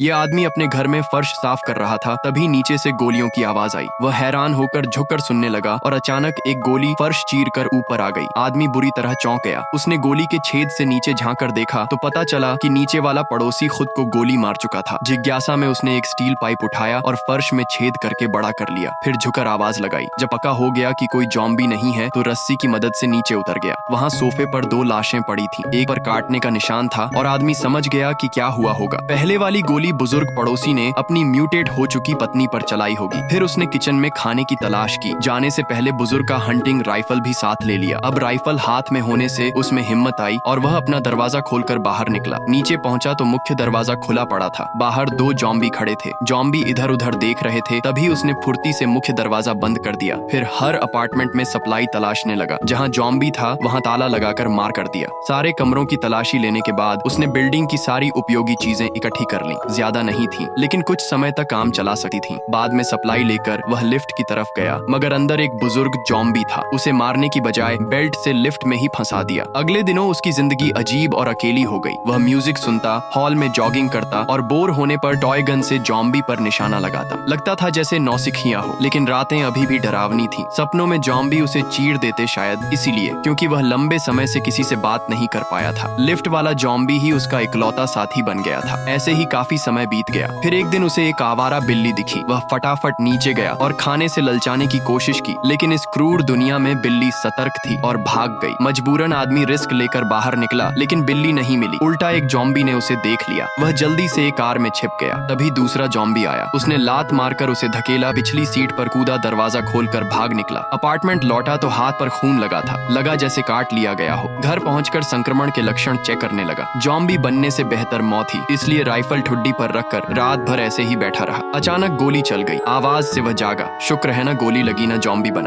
ये आदमी अपने घर में फर्श साफ कर रहा था, तभी नीचे से गोलियों की आवाज आई। वह हैरान होकर झुककर सुनने लगा और अचानक एक गोली फर्श चीर कर ऊपर आ गई। आदमी बुरी तरह चौंक गया। उसने गोली के छेद से नीचे झांक कर देखा तो पता चला कि नीचे वाला पड़ोसी खुद को गोली मार चुका था। जिज्ञासा में उसने एक स्टील पाइप उठाया और फर्श में छेद करके बड़ा कर लिया। फिर झुककर आवाज लगाई। जब पक्का हो गया कि कोई जॉम्बी नहीं है तो रस्सी की मदद से नीचे उतर गया। वहाँ सोफे पर 2 लाशें पड़ी थी। एक पर काटने का निशान था और आदमी समझ गया कि क्या हुआ होगा। पहले वाली गोली बुजुर्ग पड़ोसी ने अपनी म्यूटेट हो चुकी पत्नी पर चलाई होगी। फिर उसने किचन में खाने की तलाश की। जाने से पहले बुजुर्ग का हंटिंग राइफल भी साथ ले लिया। अब राइफल हाथ में होने से उसमें हिम्मत आई और वह अपना दरवाजा खोलकर बाहर निकला। नीचे पहुंचा तो मुख्य दरवाजा खुला पड़ा था। बाहर 2 जॉम्बी खड़े थे। जॉम्बी इधर उधर देख रहे थे। तभी उसने फुर्ती से मुख्य दरवाजा बंद कर दिया। फिर हर अपार्टमेंट में सप्लाई तलाशने लगा। जहाँ जॉम्बी था वहाँ ताला लगाकर मार कर दिया। सारे कमरों की तलाशी लेने के बाद उसने बिल्डिंग की सारी उपयोगी चीजें इकट्ठी कर ली। ज्यादा नहीं थी, लेकिन कुछ समय तक काम चला सकती थी। बाद में सप्लाई लेकर वह लिफ्ट की तरफ गया, मगर अंदर एक बुजुर्ग जॉम्बी था। उसे मारने की बजाय बेल्ट से लिफ्ट में ही फंसा दिया। अगले दिनों उसकी जिंदगी अजीब और अकेली हो गई। वह म्यूजिक सुनता, हॉल में जॉगिंग करता और बोर होने पर टॉय गन से जॉम्बी पर निशाना लगाता। लगता था जैसे नौसिखिया हो, लेकिन रातें अभी भी डरावनी थी। सपनों में जॉम्बी उसे चीर देते, शायद इसीलिए क्योंकि वह लंबे समय से किसी से बात नहीं कर पाया था। लिफ्ट वाला जॉम्बी ही उसका इकलौता साथी बन गया था। ऐसे ही काफी समय बीत गया। फिर एक दिन उसे एक आवारा बिल्ली दिखी। वह फटाफट नीचे गया और खाने से ललचाने की कोशिश की, लेकिन इस क्रूर दुनिया में बिल्ली सतर्क थी और भाग गई। मजबूरन आदमी रिस्क लेकर बाहर निकला, लेकिन बिल्ली नहीं मिली। उल्टा एक जॉम्बी ने उसे देख लिया। वह जल्दी से एक कार में छिप गया। तभी दूसरा जॉम्बी आया। उसने लात मारकर उसे धकेला, पिछली सीट पर कूदा, दरवाजा खोलकर भाग निकला। अपार्टमेंट लौटा तो हाथ पर खून लगा था। लगा जैसे काट लिया गया हो। घर पहुंचकर संक्रमण के लक्षण चेक करने लगा। जॉम्बी बनने से बेहतर मौत ही, इसलिए राइफल ठुड्डी पर रखकर रात भर ऐसे ही बैठा रहा। अचानक गोली चल गई। आवाज से वह जागा। शुक्र है ना गोली लगी, ना जॉम्बी बना।